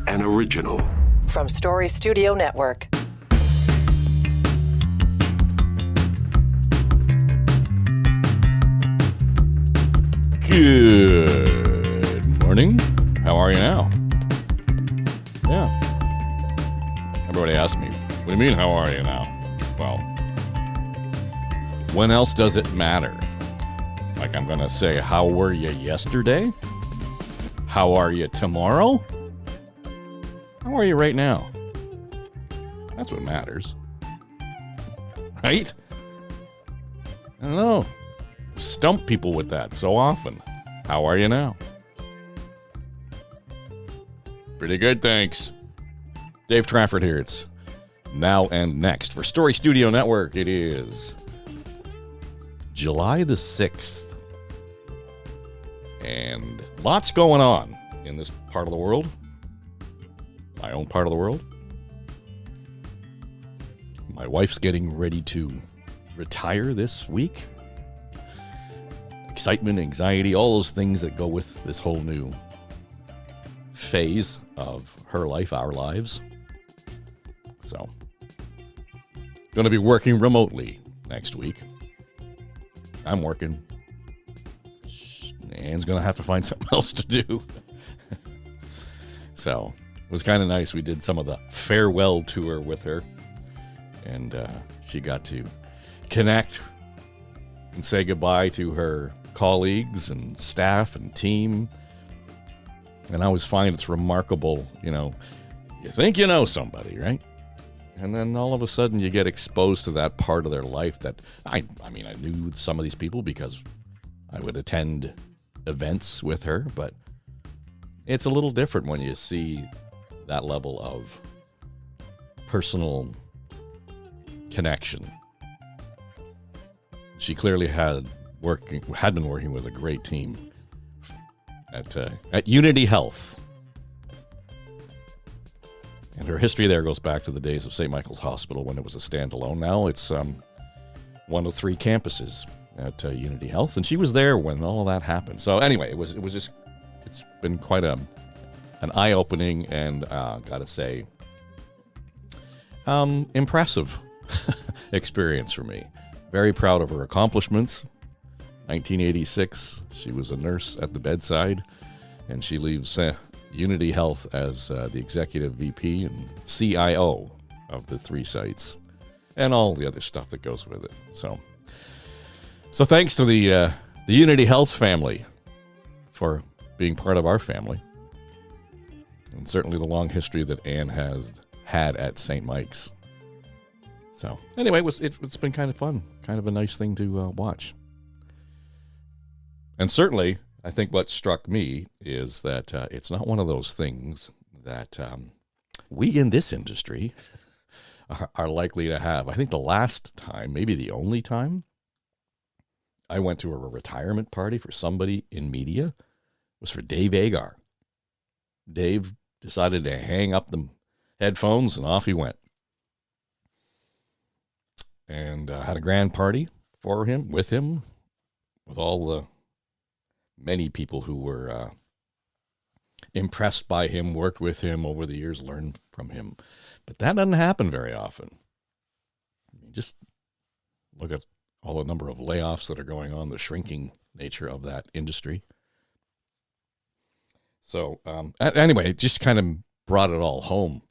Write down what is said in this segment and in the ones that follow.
An original. From Story Studio Network. Good morning. How are you now? Yeah. Everybody asks me, what do you mean, how are you now? Well, when else does it matter? Like I'm going to say, how were you yesterday? How are you tomorrow? How are you right now? That's what matters. Right? I don't know. Stump people with that so often. How are you now? Pretty good, thanks. Dave Trafford here. It's Now and Next for Story Studio Network. It is July the 6th. And lots going on in this part of the world. My own part of the world. My wife's getting ready to retire this week. Excitement, anxiety, all those things that go with this whole new phase of her life, our lives. So, going to be working remotely next week. I'm working. Anne's going to have to find something else to do. So, it was kind of nice. We did some of the farewell tour with her. And she got to connect and say goodbye to her colleagues and staff and team. And I always find it's remarkable, you think you know somebody, right? And then all of a sudden you get exposed to that part of their life that, I knew some of these people because I would attend events with her, but it's a little different when you see that level of personal connection. She clearly had been working with a great team at Unity Health. And her history there goes back to the days of St. Michael's Hospital when it was a standalone. Now it's one of 3 campuses at Unity Health, and she was there when all of that happened. So anyway, it's been quite an eye-opening and gotta say, impressive experience for me. Very proud of her accomplishments. 1986, she was a nurse at the bedside, and she leaves Unity Health as the executive VP and CIO of the 3 sites, and all the other stuff that goes with it. So thanks to the Unity Health family for being part of our family, and certainly the long history that Anne has had at St. Mike's. So anyway, it's been kind of fun, kind of a nice thing to watch. And certainly, I think what struck me is that it's not one of those things that we in this industry are likely to have. I think the last time, maybe the only time, I went to a retirement party for somebody in media was for Dave Agar. Dave decided to hang up the headphones and off he went. And had a grand party for him, with all the many people who were impressed by him, worked with him over the years, learned from him. But that doesn't happen very often. Just look at all the number of layoffs that are going on, the shrinking nature of that industry. So anyway, it just kind of brought it all home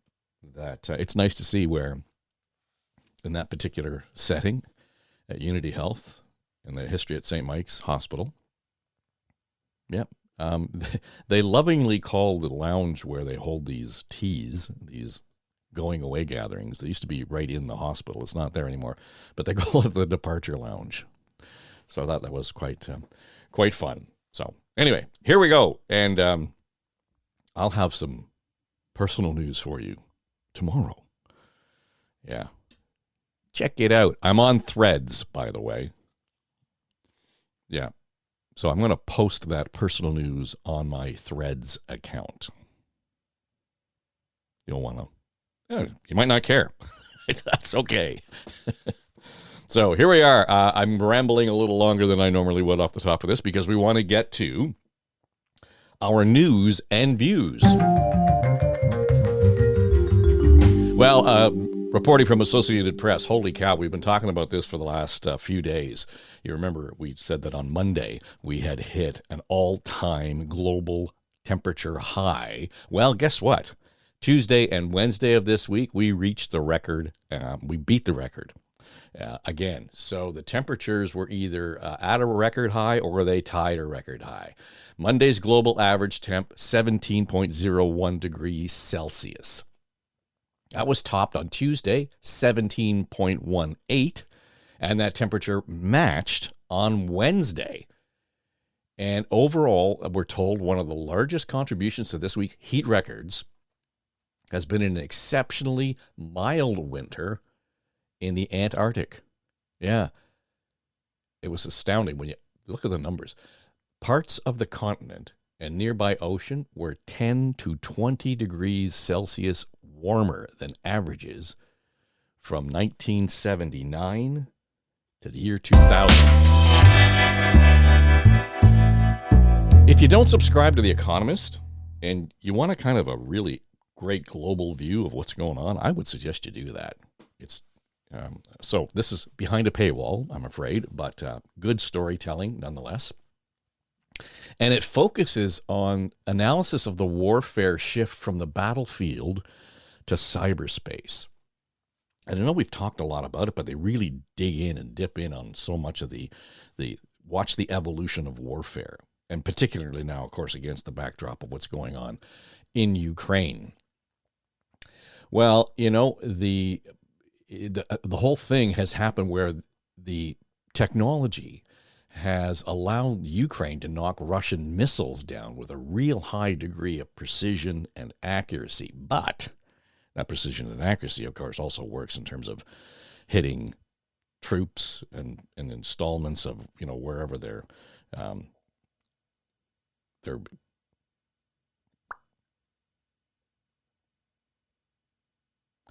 that it's nice to see where in that particular setting at Unity Health and the history at St. Mike's Hospital. Yep. They lovingly call the lounge where they hold these teas, these going away gatherings. They used to be right in the hospital. It's not there anymore, but they call it the departure lounge. So I thought that was quite fun. So anyway, here we go. And I'll have some personal news for you tomorrow. Yeah. Check it out. I'm on Threads, by the way. Yeah. So I'm going to post that personal news on my Threads account. You'll want to. You might not care. That's okay. So here we are. I'm rambling a little longer than I normally would off the top of this because we want to get to our news and views. Well, reporting from Associated Press, holy cow, we've been talking about this for the last few days. You remember we said that on Monday we had hit an all-time global temperature high. Well, guess what? Tuesday and Wednesday of this week, we reached the record. We beat the record again. So the temperatures were either at a record high or they tied a record high. Monday's global average temp, 17.01 degrees Celsius. That was topped on Tuesday, 17.18, and that temperature matched on Wednesday. And overall, we're told one of the largest contributions to this week's heat records has been an exceptionally mild winter in the Antarctic. Yeah, it was astounding when you look at the numbers. Parts of the continent and nearby ocean were 10 to 20 degrees Celsius warmer than averages from 1979 to the year 2000. If you don't subscribe to The Economist and you want a kind of a really great global view of what's going on, I would suggest you do that. It's so this is behind a paywall, I'm afraid, but good storytelling nonetheless. And it focuses on analysis of the warfare shift from the battlefield to cyberspace. And I know we've talked a lot about it, but they really dig in and dip in on so much of the watch the evolution of warfare, and particularly now, of course, against the backdrop of what's going on in Ukraine. Well, you know, the whole thing has happened where the technology has allowed Ukraine to knock Russian missiles down with a real high degree of precision and accuracy. But that precision and accuracy, of course, also works in terms of hitting troops and installments of, you know, wherever they're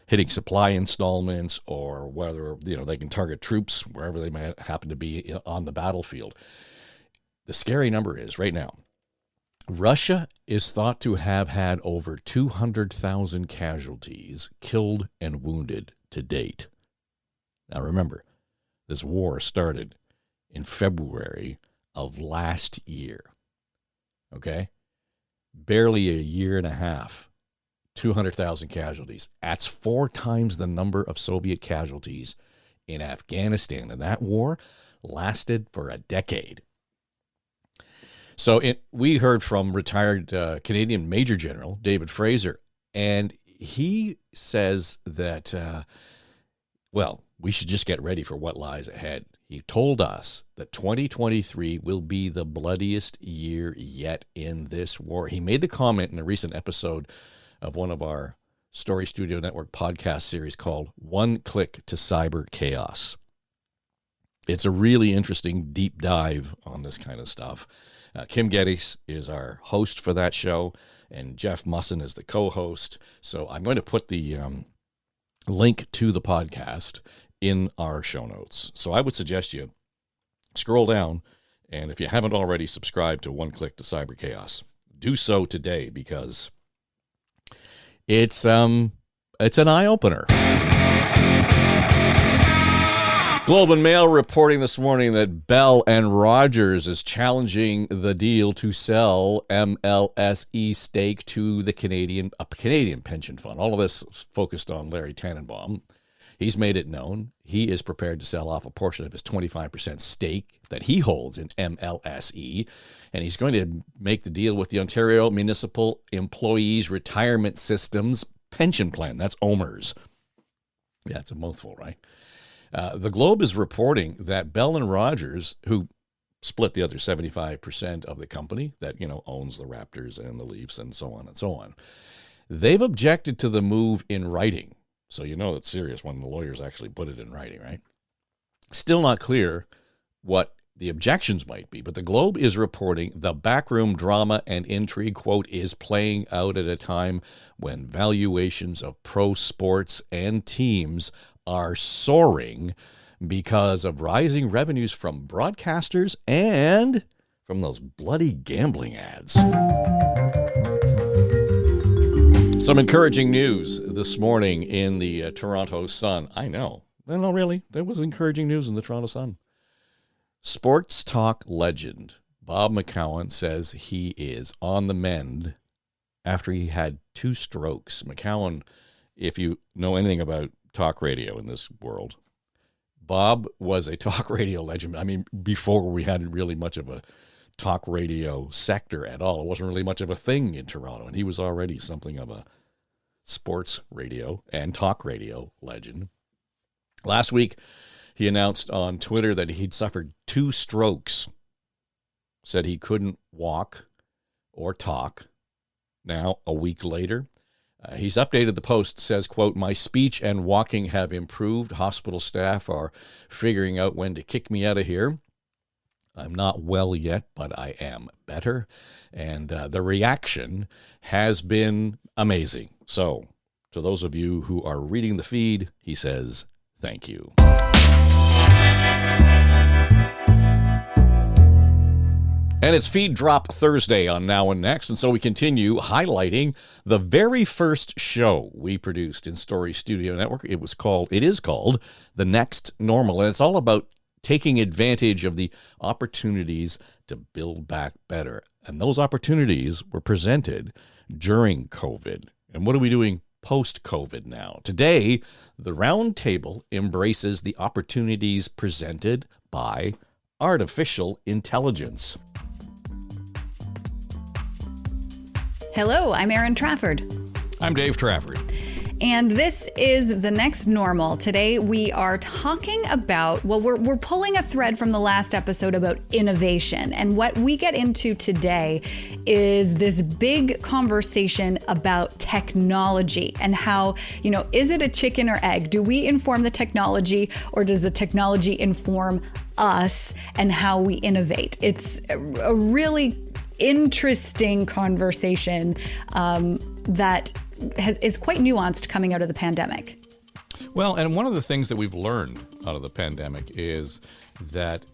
hitting supply installments, or whether, you know, they can target troops wherever they might happen to be on the battlefield. The scary number is right now, Russia is thought to have had over 200,000 casualties, killed and wounded to date. Now remember, this war started in February of last year. Okay? Barely a year and a half. 200,000 casualties. That's 4 times the number of Soviet casualties in Afghanistan. And that war lasted for a decade. So we heard from retired Canadian Major General David Fraser, and he says that, we should just get ready for what lies ahead. He told us that 2023 will be the bloodiest year yet in this war. He made the comment in a recent episode of one of our Story Studio Network podcast series called One Click to Cyber Chaos. It's a really interesting deep dive on this kind of stuff. Kim Geddes is our host for that show, and Jeff Musson is the co-host. So I'm going to put the link to the podcast in our show notes. So I would suggest you scroll down, and if you haven't already subscribed to One Click to Cyber Chaos, do so today, because it's an eye-opener. Globe and Mail reporting this morning that Bell and Rogers is challenging the deal to sell MLSE stake to the Canadian pension fund. All of this is focused on Larry Tannebaum. He's made it known he is prepared to sell off a portion of his 25% stake that he holds in MLSE, and he's going to make the deal with the Ontario Municipal Employees Retirement Systems Pension Plan. That's OMERS. Yeah, it's a mouthful, right? The Globe is reporting that Bell and Rogers, who split the other 75% of the company that, you know, owns the Raptors and the Leafs and so on, they've objected to the move in writing. So you know it's serious when the lawyers actually put it in writing, right? Still not clear what the objections might be, but the Globe is reporting the backroom drama and intrigue, quote, is playing out at a time when valuations of pro sports and teams are soaring because of rising revenues from broadcasters and from those bloody gambling ads. Some encouraging news this morning in the Toronto Sun. I know. No, really. There was encouraging news in the Toronto Sun. Sports talk legend Bob McCown says he is on the mend after he had 2 strokes. McCown, if you know anything about talk radio in this world, Bob was a talk radio legend. I mean, before we had really much of a talk radio sector at all. It wasn't really much of a thing in Toronto, and he was already something of a sports radio and talk radio legend. Last week, he announced on Twitter that he'd suffered 2 strokes, said he couldn't walk or talk. Now, a week later, he's updated the post, says, quote, "My speech and walking have improved. Hospital staff are figuring out when to kick me out of here. I'm not well yet, but I am better." And the reaction has been amazing. So, to those of you who are reading the feed, he says, thank you. And it's Feed Drop Thursday on Now and Next, and so we continue highlighting the very first show we produced in Story Studio Network. It is called The Next Normal, and it's all about taking advantage of the opportunities to build back better. And those opportunities were presented during COVID. And what are we doing post-COVID now? Today, the roundtable embraces the opportunities presented by artificial intelligence. Hello, I'm Erin Trafford. I'm Dave Trafford. And this is The Next Normal. Today we are talking about, we're pulling a thread from the last episode about innovation. And what we get into today is this big conversation about technology and how, is it a chicken or egg? Do we inform the technology, or does the technology inform us and how we innovate? It's a really interesting conversation that is quite nuanced coming out of the pandemic. Well, and one of the things that we've learned out of the pandemic is that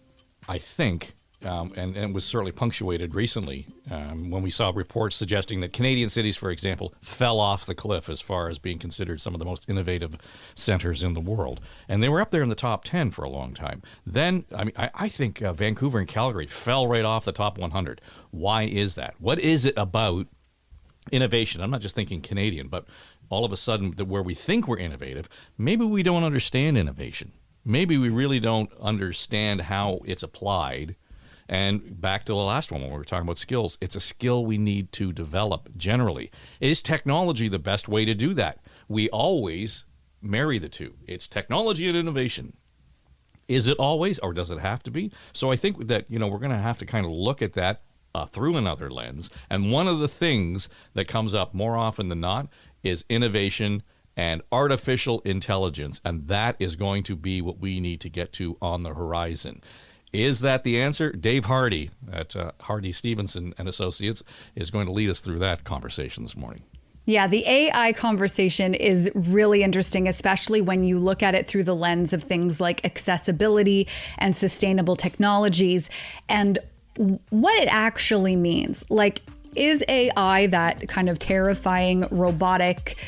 I think, and it was certainly punctuated recently when we saw reports suggesting that Canadian cities, for example, fell off the cliff as far as being considered some of the most innovative centers in the world. And they were up there in the top 10 for a long time. Then, I think Vancouver and Calgary fell right off the top 100. Why is that? What is it about innovation? I'm not just thinking Canadian, but all of a sudden where we think we're innovative, maybe we don't understand innovation. Maybe we really don't understand how it's applied. And back to the last one when we were talking about skills, it's a skill we need to develop generally. Is technology the best way to do that? We always marry the two. It's technology and innovation. Is it always, or does it have to be? So I think that, we're going to have to kind of look at that through another lens. And one of the things that comes up more often than not is innovation and artificial intelligence. And that is going to be what we need to get to on the horizon. Is that the answer? Dave Hardy at Hardy Stevenson and Associates is going to lead us through that conversation this morning. Yeah, the AI conversation is really interesting, especially when you look at it through the lens of things like accessibility and sustainable technologies and what it actually means. Like, is AI that kind of terrifying, robotic,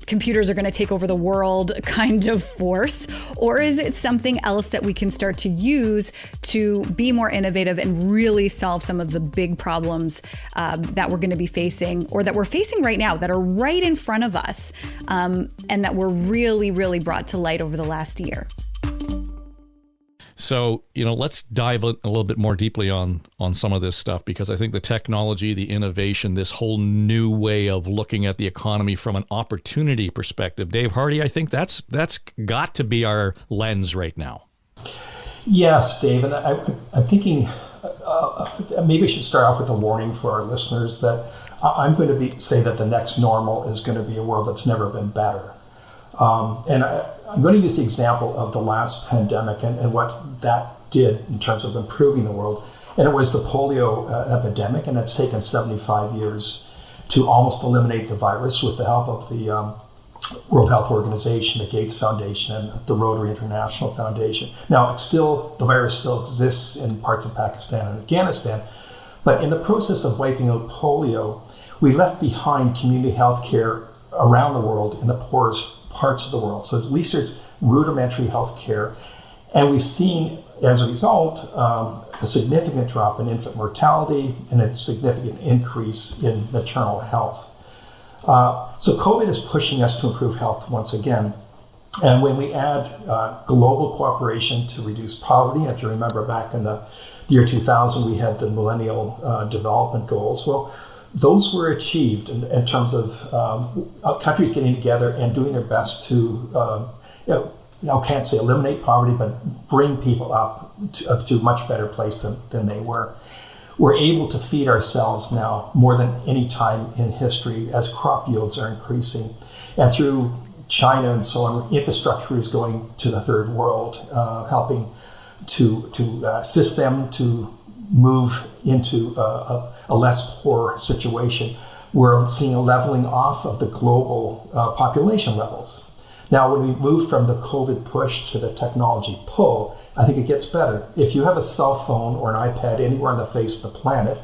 computers are going to take over the world kind of force? Or is it something else that we can start to use to be more innovative and really solve some of the big problems that we're going to be facing, or that we're facing right now, that are right in front of us, and that were really, really brought to light over the last year? So, let's dive a little bit more deeply on some of this stuff, because I think the technology, the innovation, this whole new way of looking at the economy from an opportunity perspective, Dave Hardy, I think that's got to be our lens right now. Yes, Dave, and I'm thinking maybe I should start off with a warning for our listeners that I'm going to say that the next normal is going to be a world that's never been better. And I'm going to use the example of the last pandemic and what that did in terms of improving the world. And it was the polio epidemic, and it's taken 75 years to almost eliminate the virus with the help of the World Health Organization, the Gates Foundation, and the Rotary International Foundation. Now, the virus still exists in parts of Pakistan and Afghanistan, but in the process of wiping out polio, we left behind community health care around the world in the poorest parts of the world. So at least there's rudimentary health care. And we've seen, as a result, a significant drop in infant mortality and a significant increase in maternal health. So COVID is pushing us to improve health once again. And when we add global cooperation to reduce poverty, if you remember back in the year 2000, we had the Millennial Development Goals. Well, those were achieved in terms of countries getting together and doing their best to, can't say eliminate poverty, but bring people up to a much better place than they were. We're able to feed ourselves now more than any time in history as crop yields are increasing. And through China and so on, infrastructure is going to the third world, helping to assist them to move into a less poor situation. We're seeing a leveling off of the global population levels. Now, when we move from the COVID push to the technology pull, I think it gets better. If you have a cell phone or an iPad anywhere on the face of the planet,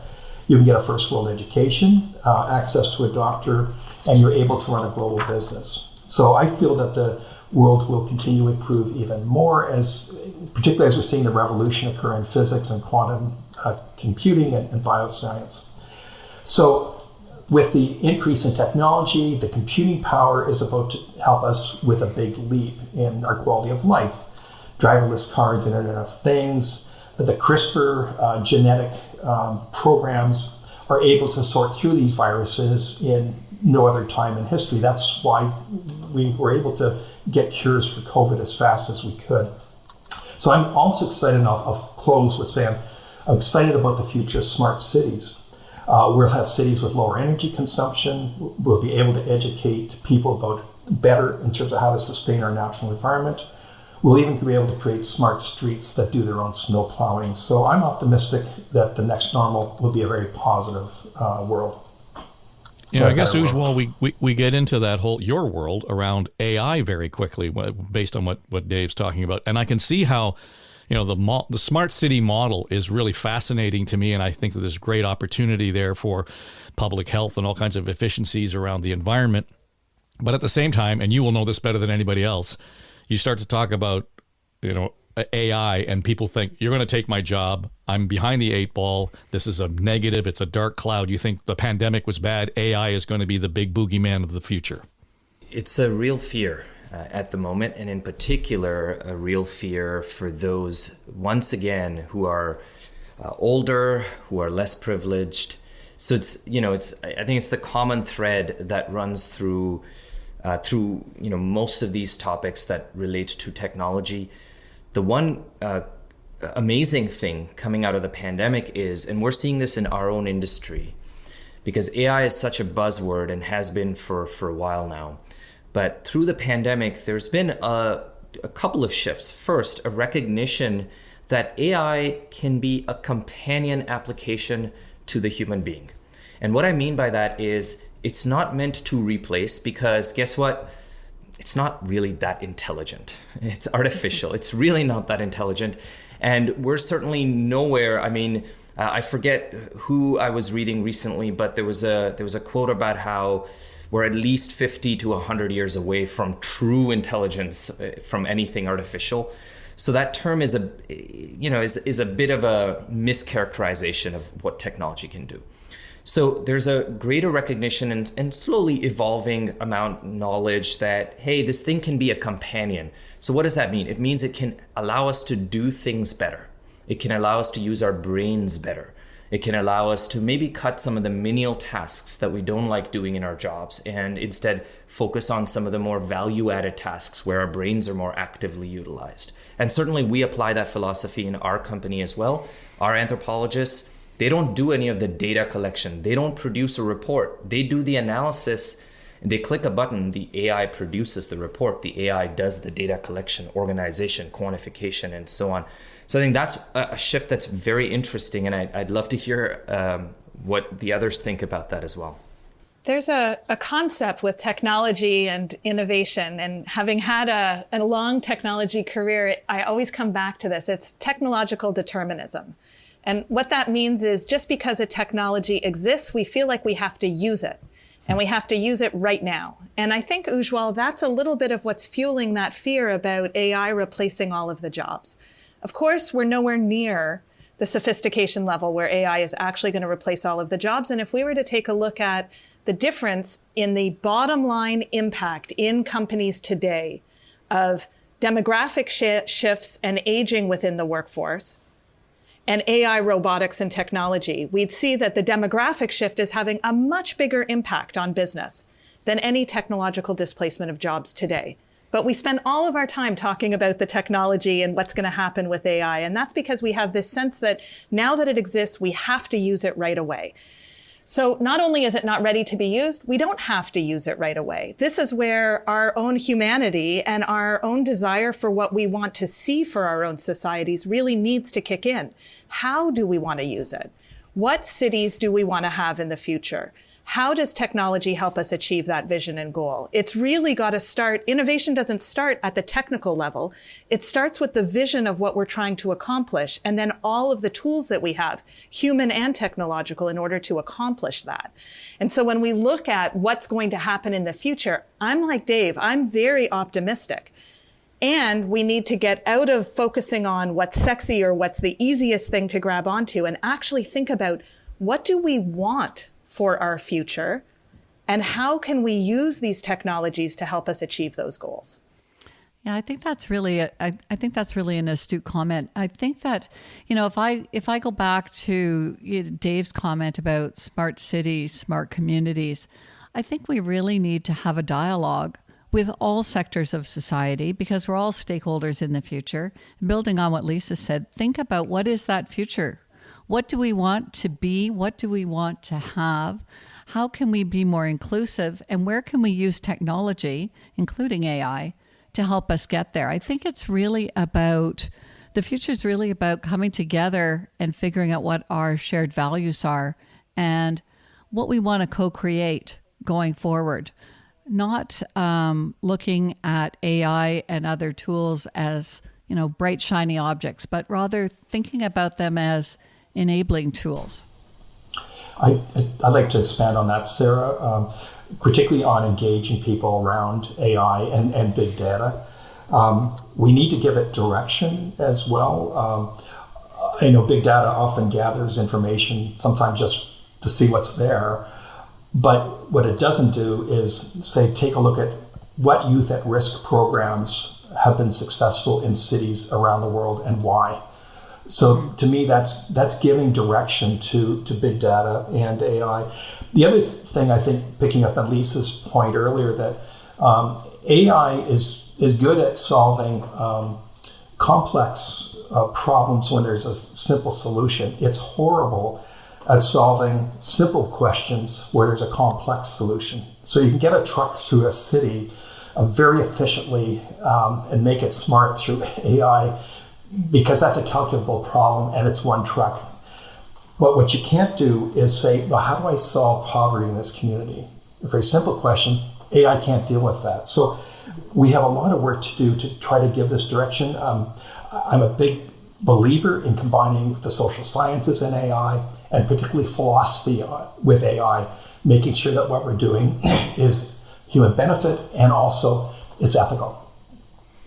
you can get a first world education, access to a doctor, and you're able to run a global business. So I feel that the world will continue to improve even more, particularly as we're seeing the revolution occur in physics and quantum computing and bioscience. So with the increase in technology, the computing power is about to help us with a big leap in our quality of life. Driverless cars, Internet of Things, the CRISPR genetic programs are able to sort through these viruses in no other time in history. That's why we were able to get cures for COVID as fast as we could. So I'm also excited, and I'll close with saying I'm excited about the future of smart cities. We'll have cities with lower energy consumption. We'll be able to educate people about better in terms of how to sustain our natural environment. We'll even be able to create smart streets that do their own snow plowing. So I'm optimistic that the next normal will be a very positive world. Yeah, I guess, Ujwal, we get into that whole, your world around AI very quickly based on what Dave's talking about. And I can see how, the smart city model is really fascinating to me, and I think that there's great opportunity there for public health and all kinds of efficiencies around the environment. But at the same time, and you will know this better than anybody else, you start to talk about, AI, and people think, you're going to take my job. I'm behind the 8 ball. This is a negative. It's a dark cloud. You think the pandemic was bad. AI is going to be the big boogeyman of the future. It's a real fear at the moment, and in particular, a real fear for those, once again, who are older, who are less privileged. So I think it's the common thread that runs through most of these topics that relate to technology. The one amazing thing coming out of the pandemic is, and we're seeing this in our own industry, because AI is such a buzzword and has been for a while now. But through the pandemic, there's been a couple of shifts. First, a recognition that AI can be a companion application to the human being. And what I mean by that is it's not meant to replace, because guess what? It's not really that intelligent. It's artificial. It's really not that intelligent. And we're certainly nowhere. I mean, I forget who I was reading recently, but there was a quote about how we're at least 50 to 100 years away from true intelligence from anything artificial. So that term is a bit of a mischaracterization of what technology can do. So there's a greater recognition and slowly evolving amount of knowledge that, hey, this thing can be a companion. So what does that mean? It means it can allow us to do things better. It can allow us to use our brains better. It can allow us to maybe cut some of the menial tasks that we don't like doing in our jobs and instead focus on some of the more value-added tasks where our brains are more actively utilized. And certainly we apply that philosophy in our company as well. Our anthropologists, they don't do any of the data collection. They don't produce a report. They do the analysis. They click a button, the AI produces the report. The AI does the data collection, organization, quantification, and so on. So I think that's a shift that's very interesting, and I'd love to hear what the others think about that as well. There's a concept with technology and innovation, and having had a long technology career, I always come back to this. It's technological determinism. And what that means is just because a technology exists, we feel like we have to use it. And we have to use it right now. And I think, Ujwal, that's a little bit of what's fueling that fear about AI replacing all of the jobs. Of course, we're nowhere near the sophistication level where AI is actually going to replace all of the jobs. And if we were to take a look at the difference in the bottom line impact in companies today of demographic shifts and aging within the workforce, and AI, robotics, and technology, we'd see that the demographic shift is having a much bigger impact on business than any technological displacement of jobs today. But we spend all of our time talking about the technology and what's going to happen with AI. And that's because we have this sense that now that it exists, we have to use it right away. So not only is it not ready to be used, we don't have to use it right away. This is where our own humanity and our own desire for what we want to see for our own societies really needs to kick in. How do we want to use it? What cities do we want to have in the future? How does technology help us achieve that vision and goal? It's really got to start. Innovation doesn't start at the technical level. It starts with the vision of what we're trying to accomplish, and then all of the tools that we have, human and technological, in order to accomplish that. And so when we look at what's going to happen in the future, I'm like Dave, I'm very optimistic. And we need to get out of focusing on what's sexy or what's the easiest thing to grab onto and actually think about, what do we want for our future, and how can we use these technologies to help us achieve those goals? Yeah, I think that's really an astute comment. I think that, if I go back to Dave's comment about smart cities, smart communities, I think we really need to have a dialogue with all sectors of society, because we're all stakeholders in the future. Building on what Lisa said, think about, what is that future? What do we want to be? What do we want to have? How can we be more inclusive? And where can we use technology, including AI, to help us get there? I think it's really about, the future is really about coming together and figuring out what our shared values are and what we want to co-create going forward. Not looking at AI and other tools as, bright, shiny objects, but rather thinking about them as enabling tools. I'd like to expand on that, Sarah, particularly on engaging people around AI and big data. We need to give it direction as well. I know big data often gathers information, sometimes just to see what's there. But what it doesn't do is say, take a look at what youth at risk programs have been successful in cities around the world and why. So to me, that's giving direction to big data and AI. The other thing, I think, picking up on Lisa's point earlier, that AI is good at solving complex problems when there's a simple solution. It's horrible at solving simple questions where there's a complex solution. So you can get a truck through a city very efficiently and make it smart through AI, because that's a calculable problem and it's one truck. But what you can't do is say, well, how do I solve poverty in this community? A very simple question. AI can't deal with that. So we have a lot of work to do to try to give this direction. I'm a big believer in combining the social sciences and AI, and particularly philosophy with AI, making sure that what we're doing is human benefit and also it's ethical.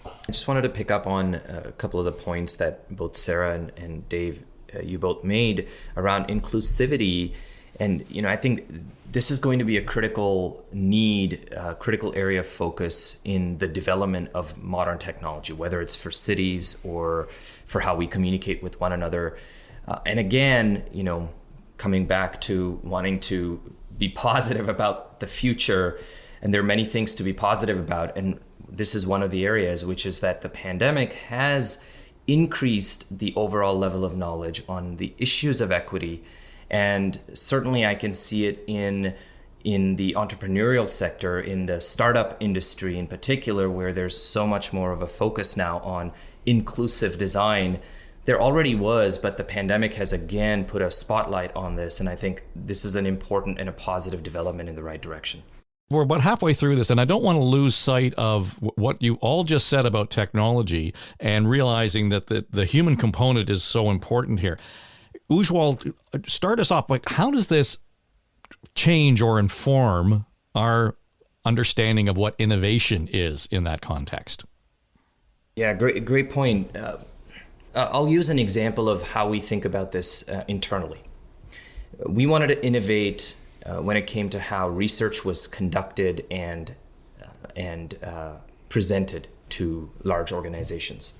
I just wanted to pick up on a couple of the points that both Sarah and Dave, you both made around inclusivity. And, I think this is going to be a critical need, critical area of focus in the development of modern technology, whether it's for cities or for how we communicate with one another. And again, coming back to wanting to be positive about the future, and there are many things to be positive about. And this is one of the areas, which is that the pandemic has increased the overall level of knowledge on the issues of equity. And certainly I can see it in the entrepreneurial sector, in the startup industry in particular, where there's so much more of a focus now on inclusive design. There already was, but the pandemic has again put a spotlight on this. And I think this is an important and a positive development in the right direction. We're about halfway through this, and I don't want to lose sight of what you all just said about technology and realizing that the human component is so important here. Ujwal, start us off. Like, how does this change or inform our understanding of what innovation is in that context? Yeah, great point. I'll use an example of how we think about this internally. We wanted to innovate when it came to how research was conducted and presented to large organizations.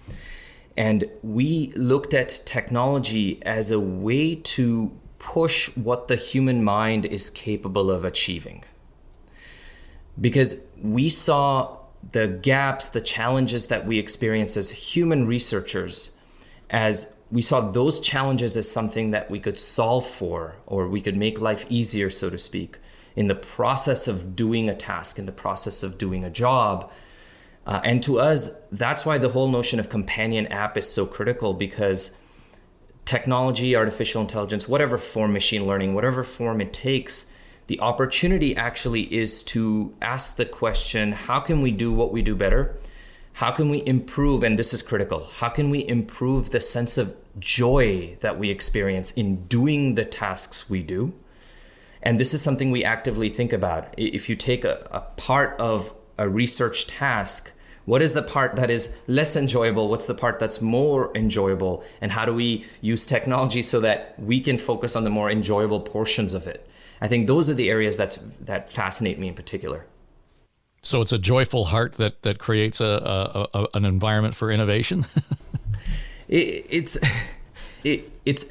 And we looked at technology as a way to push what the human mind is capable of achieving. Because we saw the gaps, the challenges that we experience as human researchers, as we saw those challenges as something that we could solve for, or we could make life easier, so to speak, in the process of doing a task, in the process of doing a job. And to us, that's why the whole notion of companion app is so critical, because technology, artificial intelligence, whatever form, machine learning, whatever form it takes, the opportunity actually is to ask the question, how can we do what we do better? How can we improve? And this is critical. How can we improve the sense of joy that we experience in doing the tasks we do? And this is something we actively think about. If you take a part of a research task, what is the part that is less enjoyable? What's the part that's more enjoyable? And how do we use technology so that we can focus on the more enjoyable portions of it? I think those are the areas that fascinate me in particular. So it's a joyful heart that creates an environment for innovation? It's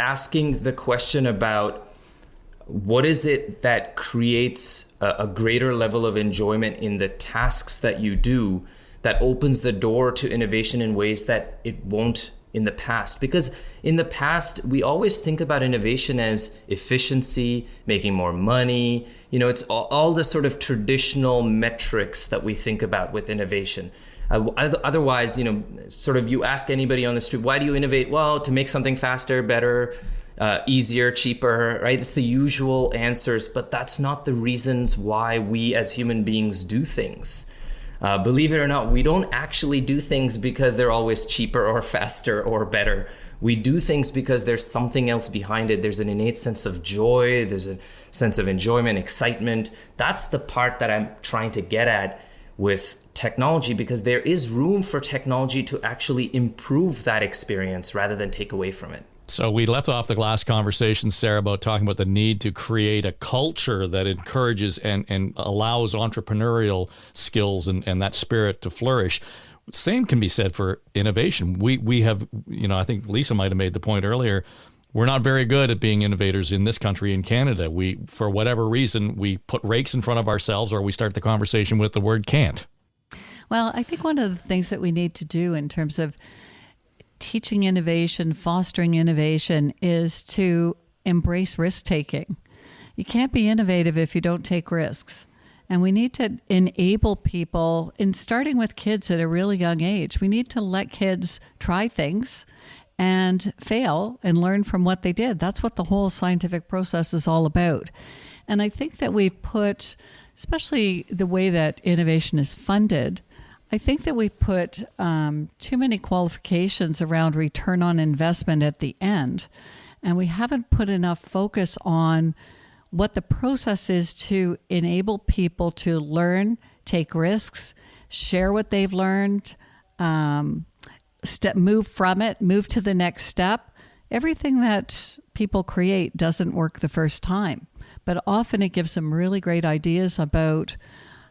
asking the question about what is it that creates a greater level of enjoyment in the tasks that you do, that opens the door to innovation in ways that it won't in the past. Because in the past, we always think about innovation as efficiency, making more money. You know, it's all the sort of traditional metrics that we think about with innovation. Otherwise, you know, sort of you ask anybody on the street, why do you innovate? Well, to make something faster, better, easier, cheaper, right? It's the usual answers, but that's not the reasons why we as human beings do things. Believe it or not, we don't actually do things because they're always cheaper or faster or better. We do things because there's something else behind it. There's an innate sense of joy. There's a sense of enjoyment, excitement. That's the part that I'm trying to get at with technology, because there is room for technology to actually improve that experience rather than take away from it. So we left off the last conversation, Sarah, about talking about the need to create a culture that encourages and allows entrepreneurial skills and that spirit to flourish. Same can be said for innovation. We have, you know, I think Lisa might have made the point earlier, we're not very good at being innovators in this country, in Canada. We, for whatever reason, we put rakes in front of ourselves, or we start the conversation with the word can't. Well, I think one of the things that we need to do in terms of teaching innovation, fostering innovation, is to embrace risk-taking. You can't be innovative if you don't take risks. And we need to enable people, in starting with kids at a really young age, we need to let kids try things and fail and learn from what they did. That's what the whole scientific process is all about. And I think that we've put, especially the way that innovation is funded, I think that we put too many qualifications around return on investment at the end, and we haven't put enough focus on what the process is to enable people to learn, take risks, share what they've learned, move from it, move to the next step. Everything that people create doesn't work the first time, but often it gives them really great ideas about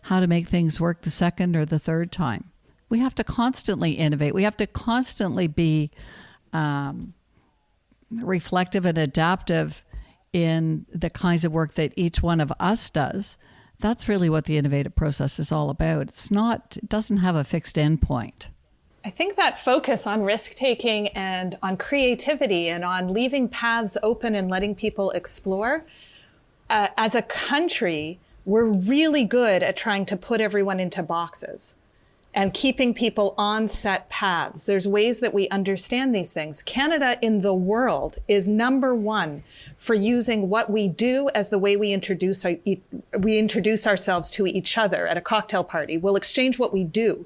how to make things work the second or the third time. We have to constantly innovate. We have to constantly be reflective and adaptive in the kinds of work that each one of us does. That's really what the innovative process is all about. It doesn't have a fixed endpoint. I think that focus on risk-taking and on creativity and on leaving paths open and letting people explore, as a country, we're really good at trying to put everyone into boxes and keeping people on set paths. There's ways that we understand these things. Canada in the world is #1 for using what we do as the way we introduce ourselves to each other at a cocktail party. We'll exchange what we do.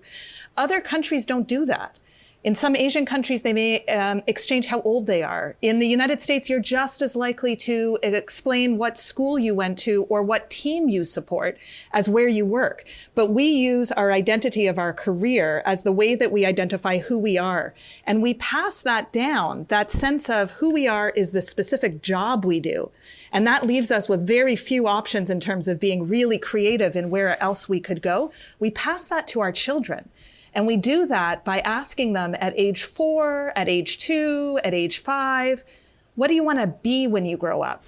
Other countries don't do that. In some Asian countries, they may exchange how old they are. In the United States, you're just as likely to explain what school you went to or what team you support as where you work. But we use our identity of our career as the way that we identify who we are. And we pass that down. That sense of who we are is the specific job we do. And that leaves us with very few options in terms of being really creative in where else we could go. We pass that to our children. And we do that by asking them at age 4, at age 2, at age 5, what do you want to be when you grow up?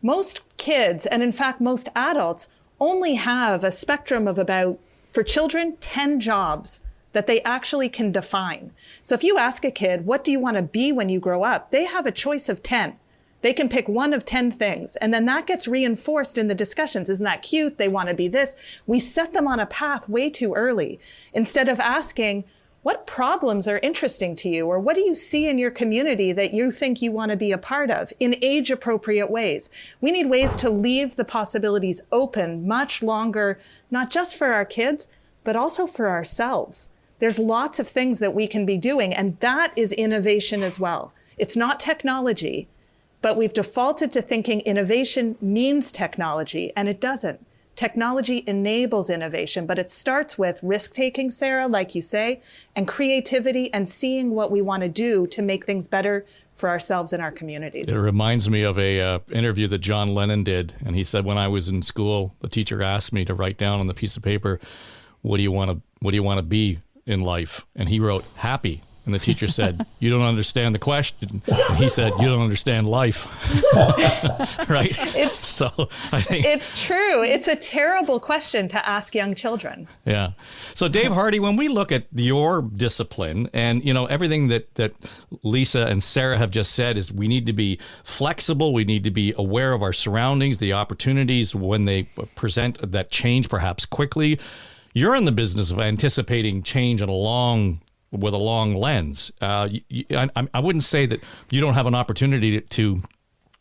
Most kids, and in fact, most adults, only have a spectrum of about, for children, 10 jobs that they actually can define. So if you ask a kid, what do you want to be when you grow up? They have a choice of 10. They can pick one of 10 things. And then that gets reinforced in the discussions. Isn't that cute? They want to be this. We set them on a path way too early instead of asking, what problems are interesting to you? Or what do you see in your community that you think you want to be a part of in age appropriate ways? We need ways to leave the possibilities open much longer, not just for our kids, but also for ourselves. There's lots of things that we can be doing, and that is innovation as well. It's not technology. But we've defaulted to thinking innovation means technology, and it doesn't. Technology enables innovation, but it starts with risk-taking, Sarah, like you say, and creativity and seeing what we want to do to make things better for ourselves and our communities. It reminds me of a interview that John Lennon did, and he said, when I was in school, the teacher asked me to write down on the piece of paper, what do you want to be in life? And he wrote, happy. And the teacher said, you don't understand the question. And he said, you don't understand life. Right? So I think it's true. It's a terrible question to ask young children. Yeah. So Dave Hardy, when we look at your discipline and, everything that Lisa and Sarah have just said is we need to be flexible. We need to be aware of our surroundings, the opportunities when they present that change perhaps quickly. You're in the business of anticipating change with a long lens. I wouldn't say that you don't have an opportunity to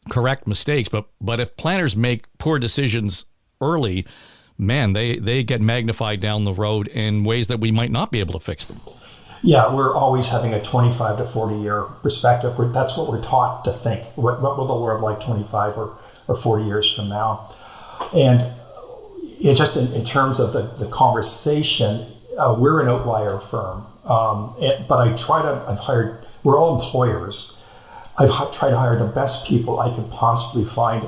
correct mistakes, but if planners make poor decisions early, man, they get magnified down the road in ways that we might not be able to fix them. Yeah, we're always having a 25 to 40 year perspective. That's what we're taught to think. What will the world like 25 or 40 years from now? And it just in terms of the conversation, we're an outlier firm. We're all employers. I've tried to hire the best people I can possibly find,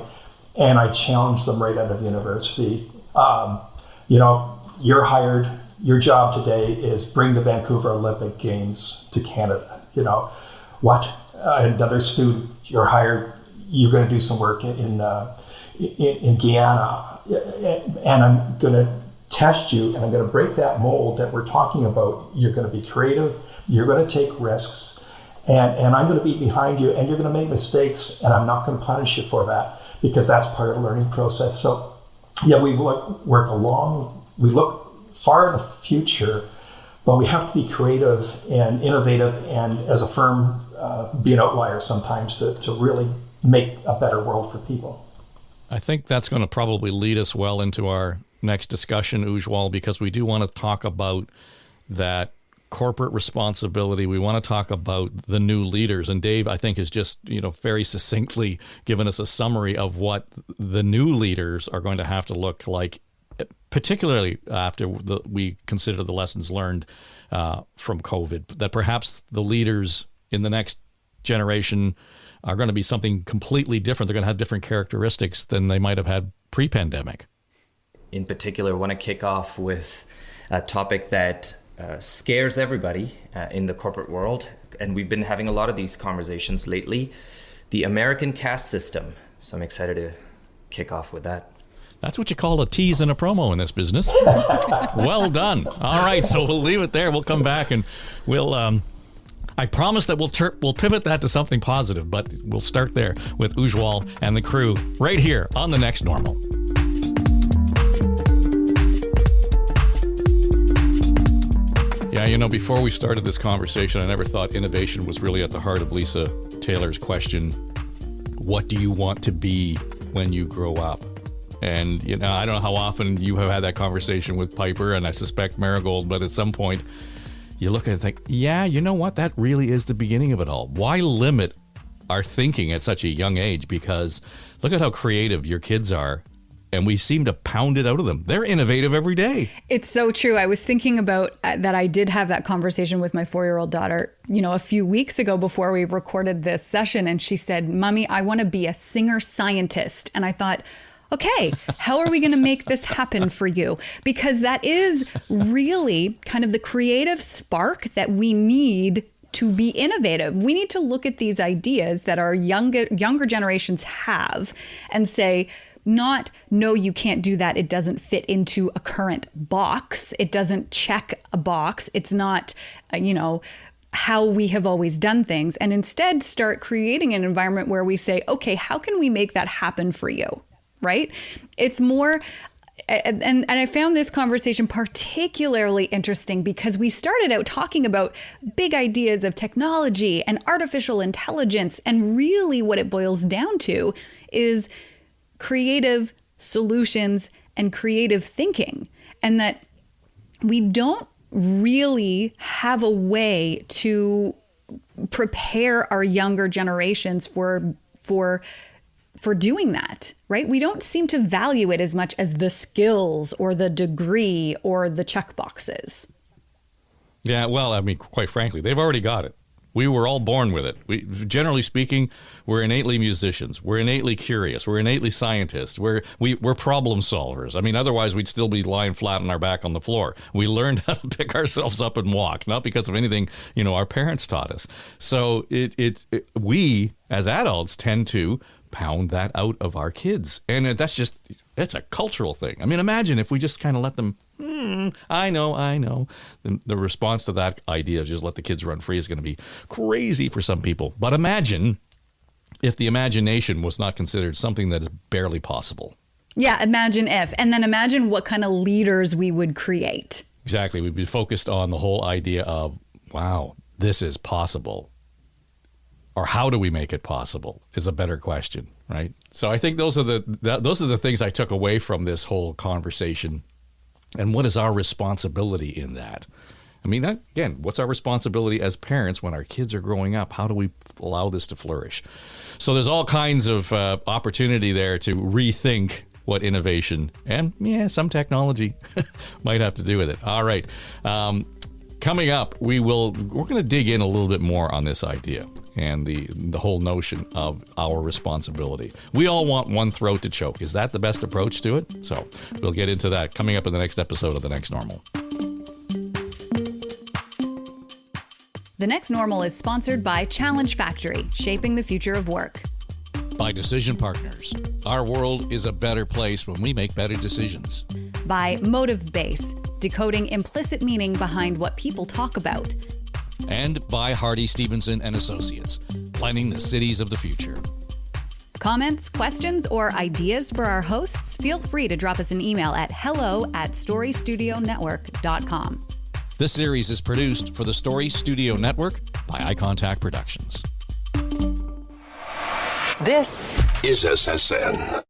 and I challenge them right out of university. You're hired, your job today is bring the Vancouver Olympic Games to Canada. What? Another student, you're hired, you're going to do some work in Guyana, and I'm going to test you, and I'm going to break that mold that we're talking about. You're going to be creative, you're going to take risks, and I'm going to be behind you, and you're going to make mistakes, and I'm not going to punish you for that because that's part of the learning process. So, yeah, we look far in the future, but we have to be creative and innovative, and as a firm, be an outlier sometimes to really make a better world for people. I think that's going to probably lead us well into our next discussion, Ujwal, because we do want to talk about that corporate responsibility. We want to talk about the new leaders. And Dave, I think, has just, very succinctly given us a summary of what the new leaders are going to have to look like, particularly after we consider the lessons learned from COVID, that perhaps the leaders in the next generation are going to be something completely different. They're going to have different characteristics than they might have had pre-pandemic. In particular, I want to kick off with a topic that scares everybody in the corporate world. And we've been having a lot of these conversations lately, the American caste system. So I'm excited to kick off with that. That's what you call a tease and a promo in this business. Well done. All right, so we'll leave it there. We'll come back and we'll... I promise that we'll pivot that to something positive, but we'll start there with Ujwal and the crew right here on The Next Normal. Yeah, before we started this conversation, I never thought innovation was really at the heart of Lisa Taylor's question, what do you want to be when you grow up? And, I don't know how often you have had that conversation with Piper, and I suspect Marigold, but at some point, you look at it and think, yeah, you know what? That really is the beginning of it all. Why limit our thinking at such a young age? Because look at how creative your kids are, and we seem to pound it out of them. They're innovative every day. It's so true. I was thinking about that. I did have that conversation with my 4-year-old daughter, a few weeks ago before we recorded this session. And she said, Mommy, I want to be a singer-scientist. And I thought, okay, how are we going to make this happen for you? Because that is really kind of the creative spark that we need to be innovative. We need to look at these ideas that our younger generations have and say, not, no, you can't do that. It doesn't fit into a current box. It doesn't check a box. It's not, how we have always done things. And instead start creating an environment where we say, okay, how can we make that happen for you? Right? It's more, and I found this conversation particularly interesting because we started out talking about big ideas of technology and artificial intelligence. And really what it boils down to is creative solutions and creative thinking. And that we don't really have a way to prepare our younger generations for doing that, right? We don't seem to value it as much as the skills or the degree or the check boxes. Yeah, well, I mean, quite frankly, they've already got it. We were all born with it. Generally speaking, we're innately musicians. We're innately curious. We're innately scientists. We're problem solvers. I mean, otherwise we'd still be lying flat on our back on the floor. We learned how to pick ourselves up and walk, not because of anything, our parents taught us. So we as adults tend to pound that out of our kids. And it's a cultural thing. I mean, imagine if we just kind of let them, I know. The response to that idea of just let the kids run free is going to be crazy for some people. But imagine if the imagination was not considered something that is barely possible. Yeah, imagine if. And then imagine what kind of leaders we would create. Exactly. We'd be focused on the whole idea of, wow, this is possible. Or how do we make it possible is a better question, right? So I think those are the things I took away from this whole conversation. And what is our responsibility in that? I mean, again, what's our responsibility as parents when our kids are growing up? How do we allow this to flourish? So there's all kinds of opportunity there to rethink what innovation and, some technology might have to do with it. All right. Coming up, we're going to dig in a little bit more on this idea and the whole notion of our responsibility. We all want one throat to choke. Is that the best approach to it? So we'll get into that coming up in the next episode of The Next Normal. The Next Normal is sponsored by Challenge Factory, shaping the future of work. By Decision Partners. Our world is a better place when we make better decisions. By Motive Base, decoding implicit meaning behind what people talk about. And by Hardy Stevenson and Associates, planning the cities of the future. Comments, questions, or ideas for our hosts? Feel free to drop us an email at hello@storystudionetwork.com. This series is produced for the Story Studio Network by iContact Productions. This is SSN.